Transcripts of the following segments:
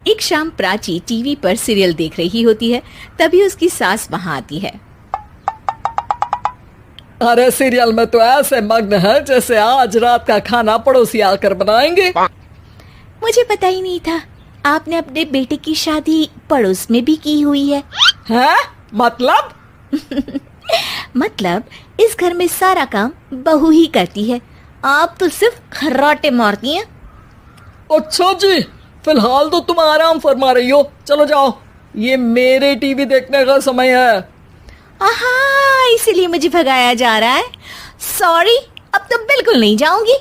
एक शाम प्राची टीवी पर सीरियल देख रही होती है। तभी उसकी सास वहां आती है। अरे सीरियल में तो ऐसे मग्न है जैसे आज रात का खाना पड़ोसी आकर बनाएंगे। मुझे पता ही नहीं था आपने अपने बेटे की शादी पड़ोस में भी की हुई है। हैं? मतलब? मतलब इस घर में सारा काम बहू ही करती है, आप तो सिर्फ खर्राटे मारती हैं। अच्छा जी, फिलहाल तो तुम आराम फरमा रही हो, चलो जाओ, ये मेरे टीवी देखने का समय है। आहा, इसीलिए मुझे भगाया जा रहा है। सॉरी, अब तो बिल्कुल नहीं जाऊंगी।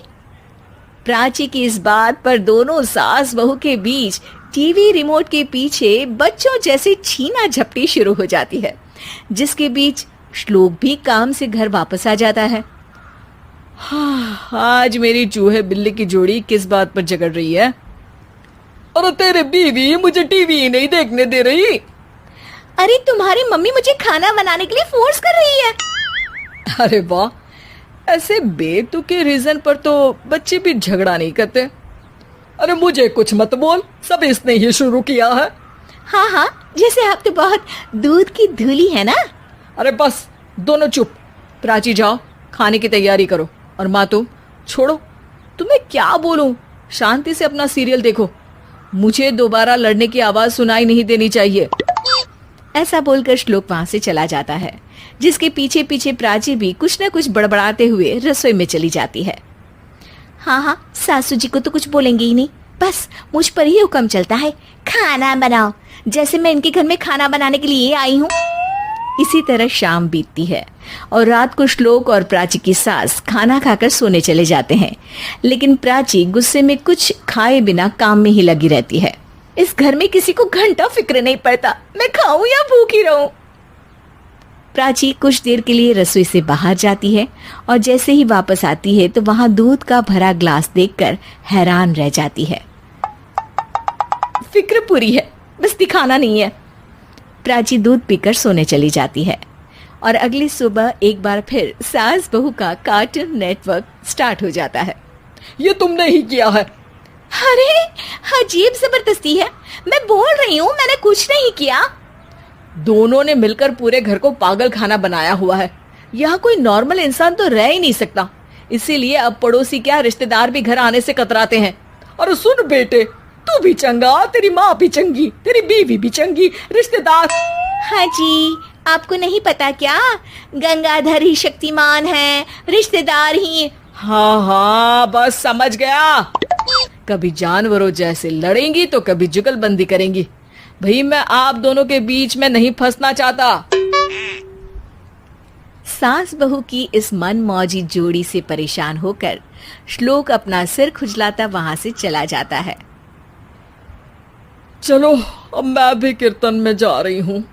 प्राची की इस बात पर दोनों सास बहू के बीच टीवी रिमोट के पीछे बच्चों जैसे छीना झपटी शुरू हो जाती है, जिसके बीच श्लोक भी काम से घर वापस आ जाता है। आज मेरी चूहे बिल्ली की जोड़ी किस बात पर झगड़ रही है? अरे तेरे बीवी मुझे टीवी ही नहीं देखने दे रही। अरे तुम्हारी मम्मी मुझे खाना बनाने के लिए फोर्स कर रही है। अरे वाह, ऐसे बेतुके रीजन पर तो बच्चे भी झगड़ा नहीं करते। अरे मुझे कुछ मत बोल, सब इसने ही शुरू किया है। हाँ हाँ, जैसे आप तो बहुत दूध की धूली है ना। अरे बस, दोनों चुप। प्राची जाओ, खाने की तैयारी करो। और माँ तुम छोड़ो, तुम्हें क्या बोलूं, शांति से अपना सीरियल देखो, मुझे दोबारा लड़ने की आवाज सुनाई नहीं देनी चाहिए। ऐसा बोलकर श्लोक वहां से चला जाता है, जिसके पीछे पीछे प्राची भी कुछ न कुछ बड़बड़ाते हुए रसोई में चली जाती है। हाँ हाँ, सासू जी को तो कुछ बोलेंगे ही नहीं, बस मुझ पर ही हुक्म चलता है, खाना बनाओ, जैसे मैं इनके घर में खाना बनाने के लिए आई हूँ। इसी तरह शाम बीतती है और रात को श्लोक और प्राची की सास खाना खाकर सोने चले जाते हैं, लेकिन प्राची गुस्से में कुछ खाए बिना काम में ही लगी रहती है। इस घर में किसी को घंटा फिक्र नहीं पड़ता, मैं खाऊं या भूखी रहूं। प्राची कुछ देर के लिए रसोई से बाहर जाती है और जैसे ही वापस आती है तो वहां दूध का भरा ग्लास देखकर हैरान रह जाती है। फिक्र पूरी है, बस दिखाना नहीं है। प्राची दूध पीकर सोने चली जाती है और अगली सुबह एक बार फिर सास बहू का कार्टून नेटवर्क स्टार्ट हो जाता है। ये तुमने ही किया है। अरे अजीब जबरदस्ती है, मैं बोल रही हूँ मैंने कुछ नहीं किया। दोनों ने मिलकर पूरे घर को पागल खाना बनाया हुआ है। यहाँ कोई नॉर्मल इंसान तो रह ही नहीं सकता, इसीलिए अब पड़ोसी क्या रिश्तेदार भी घर आने से कतराते हैं। और सुन बेटे, तू भी चंगा, तेरी माँ भी चंगी, तेरी बीवी भी चंगी, रिश्तेदार। हाँ जी, आपको नहीं पता क्या, गंगाधर ही शक्तिमान है, रिश्तेदार ही। हाँ हाँ, बस समझ गया। कभी जानवरों जैसे लड़ेंगी तो कभी जुगलबंदी करेंगी। भाई मैं आप दोनों के बीच में नहीं फंसना चाहता। सास बहू की इस मनमौजी जोड़ी से परेशान होकर श्लोक अपना सिर खुजलाता वहां से चला जाता है। चलो अब मैं भी कीर्तन में जा रही हूँ।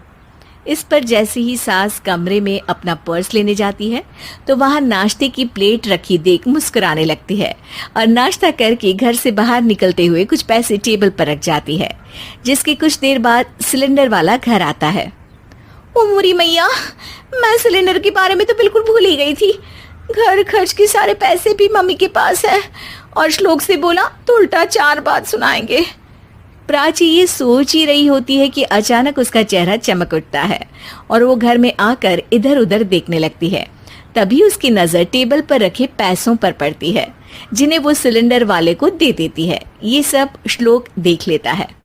इस पर जैसे ही सास कमरे में अपना पर्स लेने जाती है तो वहां नाश्ते की प्लेट रखी देख मुस्कुराने लगती है और नाश्ता करके घर से बाहर निकलते हुए कुछ पैसे टेबल पर रख जाती है, जिसके कुछ देर बाद सिलेंडर वाला घर आता है। ओ मोरी मैया, मैं सिलेंडर के बारे में तो बिल्कुल भूल ही गई थी। घर खर्च के सारे पैसे भी मम्मी के पास है और श्लोक से बोला तो उल्टा 4 बात सुनाएंगे। प्राची ये सोच ही रही होती है कि अचानक उसका चेहरा चमक उठता है और वो घर में आकर इधर उधर देखने लगती है। तभी उसकी नजर टेबल पर रखे पैसों पर पड़ती है, जिन्हें वो सिलेंडर वाले को दे देती है। ये सब श्लोक देख लेता है।